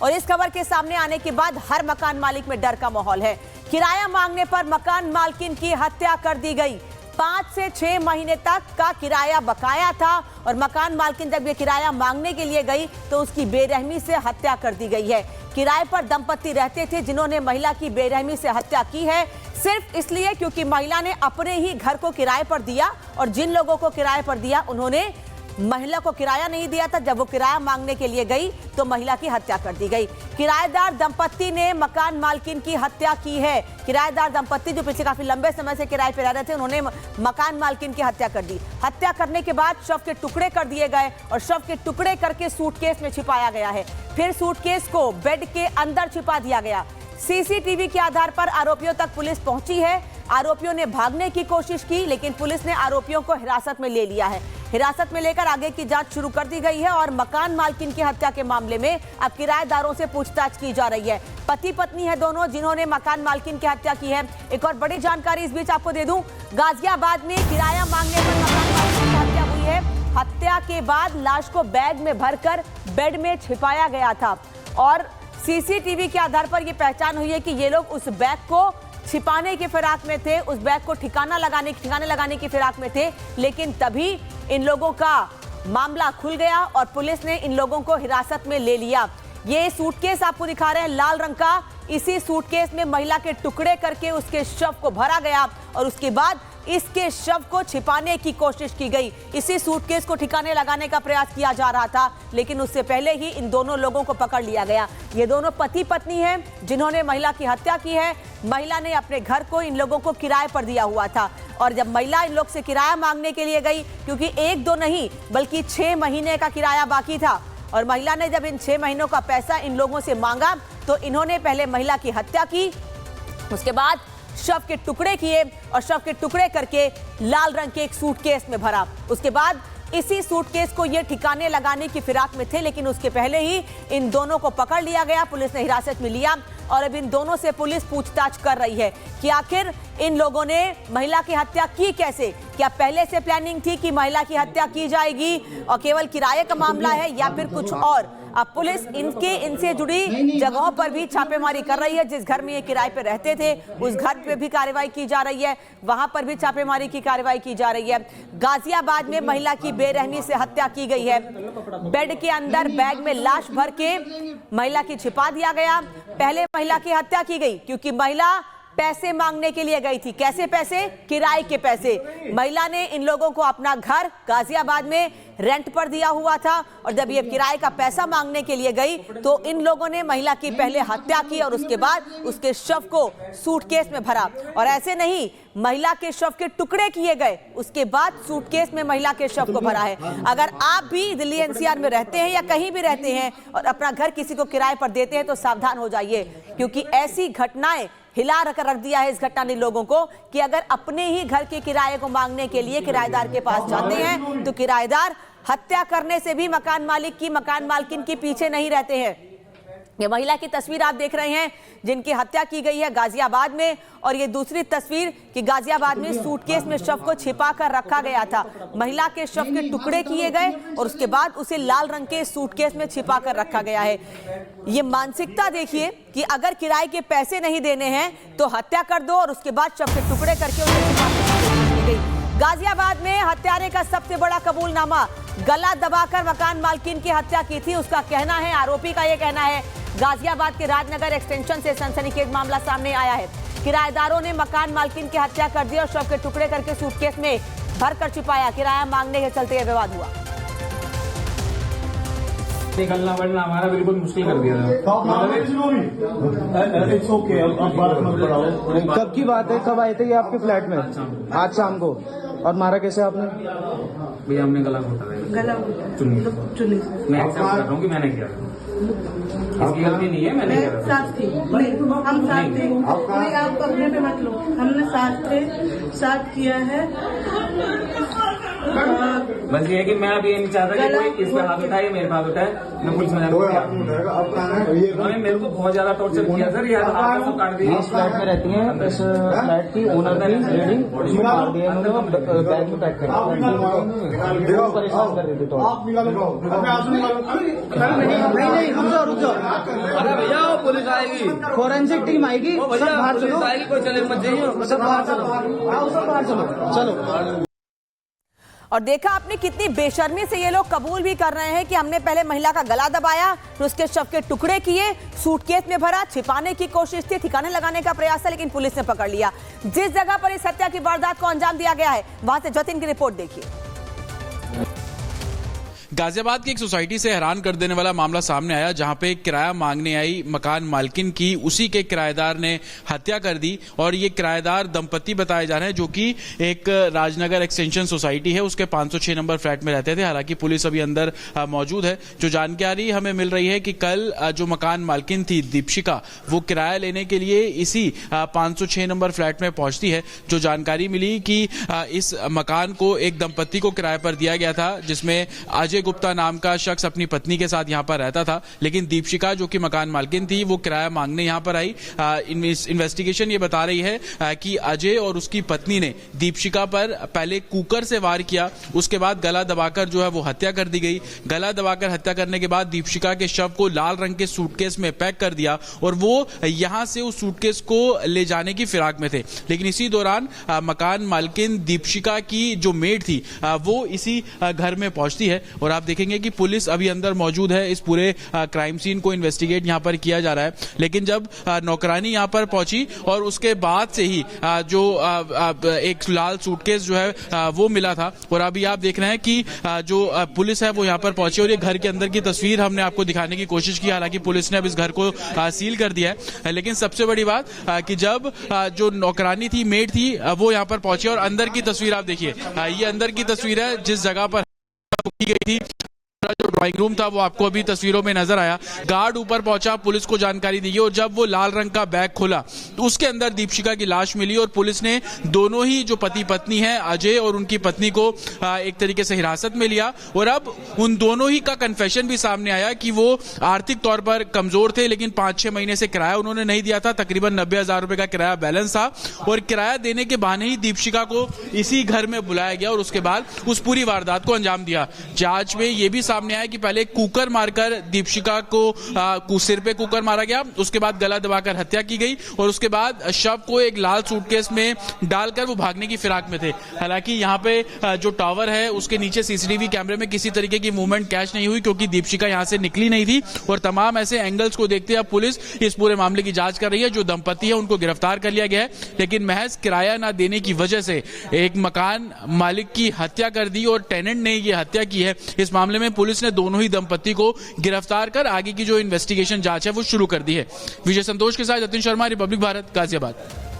और इस खबर के सामने आने के बाद हर मकान मालिक में डर का माहौल है। किराया मांगने पर मकान मालकिन की हत्या कर दी गई। 5 से 6 महीने तक का किराया बकाया था और मकान मालकिन जब ये किराया मांगने के लिए गई तो उसकी बेरहमी से हत्या कर दी गई है। किराए पर दंपति रहते थे जिन्होंने महिला की बेरहमी से हत्या की है, सिर्फ इसलिए क्योंकि महिला ने अपने ही घर को किराए पर दिया और जिन लोगों को किराए पर दिया उन्होंने महिला को किराया नहीं दिया था। जब वो किराया मांगने के लिए गई तो महिला की हत्या कर दी गई। किराएदार दंपत्ति ने मकान मालकिन की हत्या की है। किराएदार दंपत्ति जो पिछले काफी लंबे समय से किराए पर रह रहे थे, उन्होंने मकान मालकिन की हत्या कर दी। हत्या करने के बाद शव के टुकड़े कर दिए गए और शव के टुकड़े करके सूटकेस में छिपाया गया है। फिर सूटकेस को बेड के अंदर छिपा दिया गया। सीसीटीवी के आधार पर आरोपियों तक पुलिस पहुंची है। आरोपियों ने भागने की कोशिश की लेकिन पुलिस ने आरोपियों को हिरासत में ले लिया है। हिरासत में लेकर आगे की जांच शुरू कर दी गई है और मकान मालकिन की हत्या के मामले में अब किराएदारों से पूछताछ की जा रही है। पति पत्नी है दोनों जिन्होंने मकान मालकिन की हत्या की है। एक और बड़ी जानकारी इस बीच आपको दे दूं, गाजियाबाद में किराया मांगने पर मकान मालकिन की हत्या हुई है। हत्या के बाद लाश को बैग में भरकर बेड में छिपाया गया था और सीसीटीवी के आधार पर यह पहचान हुई है कि ये लोग उस बैग को छिपाने की फिराक में थे, उस बैग को ठिकाने लगाने की फिराक में थे। लेकिन तभी इन लोगों का मामला खुल गया और पुलिस ने इन लोगों को हिरासत में ले लिया। ये सूटकेस आपको दिखा रहे हैं लाल रंग का। इसी सूटकेस में महिला के टुकड़े करके उसके शव को भरा गया और उसके बाद इसके शव को छिपाने की कोशिश की गई। इसी सूटकेस को ठिकाने लगाने का प्रयास किया जा रहा था लेकिन उससे पहले ही इन दोनों लोगों को पकड़ लिया गया। ये दोनों पति पत्नी हैं जिन्होंने महिला की हत्या की है। महिला ने अपने घर को इन लोगों को किराए पर दिया हुआ था और जब महिला इन लोग से किराया मांगने के लिए गई, क्योंकि 1-2 नहीं बल्कि 6 महीने का किराया बाकी था और महिला ने जब इन 6 महीनों का पैसा इन लोगों से मांगा तो इन्होंने पहले महिला की हत्या की, उसके बाद शव के टुकड़े किए और शव के टुकड़े करके लाल रंग के एक सूटकेस में भरा। उसके बाद इसी सूटकेस को ये ठिकाने लगाने की फिराक में थे लेकिन उसके पहले ही इन दोनों को पकड़ लिया गया। पुलिस ने हिरासत में लिया और अब इन दोनों से पुलिस पूछताछ कर रही है कि आखिर इन लोगों ने महिला की हत्या की कैसे। क्या पहले से प्लानिंग थी कि महिला की हत्या की जाएगी और केवल किराए का मामला है या फिर कुछ और। अब पुलिस इनसे जुड़ी जगहों पर भी छापेमारी कर रही है। जिस घर में ये किराए पे रहते थे उस घर पे भी कार्रवाई की जा रही है, वहां पर भी छापेमारी की कार्रवाई की जा रही है। गाजियाबाद में महिला की बेरहमी से हत्या की गई है। बेड के अंदर बैग में लाश भर के महिला की छिपा दिया गया। पहले महिला की हत्या की गई क्योंकि महिला पैसे मांगने के लिए गई थी। कैसे पैसे? किराए के पैसे। महिला ने इन लोगों को अपना घर गाजियाबाद में रेंट पर दिया हुआ था और जब ये किराए का पैसा मांगने के लिए गई तो इन लोगों ने महिला की पहले हत्या की और उसके बाद उसके शव को सूटकेस में भरा। और ऐसे नहीं, महिला के शव के टुकड़े किए गए, उसके बाद सूटकेस में महिला के शव को भरा है। अगर आप भी दिल्ली एनसीआर में रहते हैं या कहीं भी रहते हैं और अपना घर किसी को किराए पर देते हैं तो सावधान हो जाइए, क्योंकि ऐसी घटनाएं हिला रख दिया है इस घटना ने लोगों को कि अगर अपने ही घर के किराए को मांगने के लिए किराएदार के पास जाते हैं तो किराएदार हत्या करने से भी मकान मालकिन के पीछे नहीं रहते हैं। ये महिला की तस्वीर आप देख रहे हैं जिनकी हत्या की गई है गाजियाबाद में, और ये दूसरी तस्वीर कि गाजियाबाद में सूटकेस में शव को छिपा कर रखा गया था। महिला के शव के टुकड़े किए गए और उसके बाद उसे लाल रंग के सूटकेस में छिपा कर रखा गया है। ये मानसिकता देखिए कि अगर किराए के पैसे नहीं देने हैं तो हत्या कर दो और उसके बाद शव के टुकड़े करके उसे छिपा कर गई। गाजियाबाद में हत्यारे का सबसे बड़ा कबूलनामा, गला दबाकर मकान मालकिन की हत्या की थी उसका कहना है, आरोपी का यह कहना है। गाजियाबाद के राजनगर एक्सटेंशन से सनसनीखेज मामला सामने आया है। किराएदारों ने मकान मालकिन की हत्या कर दी और शव के टुकड़े करके सूटकेस में भरकर छिपाया। किराया मांगने के चलते यह विवाद हुआ। निकलना वरना हमारा बिल्कुल मुश्किल कर दिया था। कब की बात है? कब आए थे ये आपके फ्लैट में? आज शाम को। और मारा कैसे आपने? भैया हमने गला घोटा है, चुन्नी। मैं एक्सेप्ट कर रहा हूँ कि मैंने किया, इसकी गलती नहीं है, मैंने किया। साथ थी, हम साथ थे, आप अपने पे मत लो, हमने साथ थे, साथ किया है। बस ये है कि मैं अभी ये नहीं चाहता कि कोई इस पे हाथ उठाए मेरे पे हाथ उठाए, मैं पुलिस में जाऊंगा। मेरे को बहुत ज्यादा टॉर्चर किया सर, ये हाथ को काट दिया। इस फ्लैट में रहती है, इस फ्लैट की ओनर की लेडी, उसको मार दिया इन्होंने, बैग में पैक कर दिया, परेशान कर रही थी। तो नहीं, रुक जाओ। अरे भैया वो पुलिस आएगी, फोरेंसिक टीम आएगी, सब बाहर चलो, पुलिस आएगी, कोई चले मत जाइए, सब बाहर चलो, आओ सब बाहर चलो। और देखा आपने कितनी बेशर्मी से ये लोग कबूल भी कर रहे हैं कि हमने पहले महिला का गला दबाया, फिर उसके शव के टुकड़े किए, सूटकेस में भरा, छिपाने की कोशिश थी, ठिकाने लगाने का प्रयास था, लेकिन पुलिस ने पकड़ लिया। जिस जगह पर इस हत्या की वारदात को अंजाम दिया गया है, वहां से जतिन की रिपोर्ट देखिए। गाजियाबाद की एक सोसाइटी से हैरान कर देने वाला मामला सामने आया, जहां पे किराया मांगने आई मकान मालकिन की उसी के किराएदार ने हत्या कर दी। और ये किराएदार दंपति बताए जा रहे हैं, जो कि एक राजनगर एक्सटेंशन सोसाइटी है, उसके 506 नंबर फ्लैट में रहते थे। हालांकि पुलिस अभी अंदर मौजूद है। जो जानकारी हमें मिल रही है कि कल जो मकान मालकिन थी दीपशिका, वो किराया लेने के लिए इसी 506 नंबर फ्लैट में पहुंचती है। जो जानकारी मिली कि इस मकान को एक दंपति को किराए पर दिया गया था, जिसमें अजय गुप्ता नाम का शख्स अपनी पत्नी के साथ यहां पर रहता था। लेकिन दीपशिका जो कि मकान मालकिन थी, वो किराया मांगने यहां पर आई। इन्वेस्टिगेशन ये बता रही है कि अजय और उसकी पत्नी ने दीपशिका पर पहले कुकर से वार किया, उसके बाद गला दबाकर जो है वो हत्या कर दी गई। गला दबाकर हत्या करने के बाद दीपशिका के शव को लाल रंग के सूटकेस में पैक कर दिया और वो यहां से उस सूटकेस को ले जाने की फिराक में थे। लेकिन इसी दौरान मकान मालकिन दीपशिका की जो मेड थी, वो इसी घर में पहुंचती है। और आप देखेंगे कि पुलिस अभी अंदर मौजूद है। इस पूरे क्राइम सीन को इन्वेस्टिगेट यहां पर किया जा रहा है। लेकिन जब नौकरानी यहां पर पहुंची और उसके बाद से ही जो एक लाल सूटकेस जो है वो मिला था। और अभी आप देख रहे हैं कि जो पुलिस है वो यहां पर पहुंची और ये घर के अंदर की तस्वीर हमने आपको दिखाने की कोशिश की। हालांकि पुलिस ने अब इस घर को सील कर दिया है। लेकिन सबसे बड़ी बात कि जब जो नौकरानी थी, मेड थी, वो यहां पर पहुंची और अंदर की तस्वीर आप देखिए। ये अंदर की तस्वीर है जिस जगह पर की गई थी। जो ड्राइंग रूम था वो आपको अभी तस्वीरों में नजर आया। गार्ड ऊपर पहुंचा, पुलिस को जानकारी दी और जब वो लाल रंग का बैग खोला तो उसके अंदर दीपशिका की लाश मिली। और पुलिस ने दोनों ही जो पति पत्नी है, अजय और उनकी पत्नी को एक तरीके से हिरासत में लिया। और अब उन दोनों ही का कन्फेशन भी सामने आया कि वो आर्थिक तौर पर कमजोर थे, लेकिन 5-6 महीने से किराया उन्होंने नहीं दिया था। तकरीबन 90,000 रुपए का किराया बैलेंस था और किराया देने के बहाने ही दीपशिका को इसी घर में बुलाया गया और उसके बाद उस पूरी वारदात को अंजाम दिया। जांच में यह भी सामने आया कि पहले कुकर मारकर दीपशिका को सिर पे कुकर मारा गया, उसके बाद गला दबाकर हत्या की गई और उसके बाद शव को एक लाल सूटकेस में डालकर वो भागने की फिराक में थे। हालांकि यहाँ पे जो टावर है उसके नीचे सीसीटीवी कैमरे में किसी तरीके की मूवमेंट कैच नहीं हुई, क्योंकि दीपशिका यहाँ से निकली नहीं थी। और तमाम ऐसे एंगल्स को देखते अब पुलिस इस पूरे मामले की जांच कर रही है। जो दंपति है उनको गिरफ्तार कर लिया गया है, लेकिन महज किराया न देने की वजह से एक मकान मालिक की हत्या कर दी और टेनेंट ने ये हत्या की है। इस मामले में पुलिस ने दोनों ही दंपति को गिरफ्तार कर आगे की जो इन्वेस्टिगेशन जांच है वो शुरू कर दी है। विजय संतोष के साथ जतिन शर्मा, रिपब्लिक भारत, गाजियाबाद।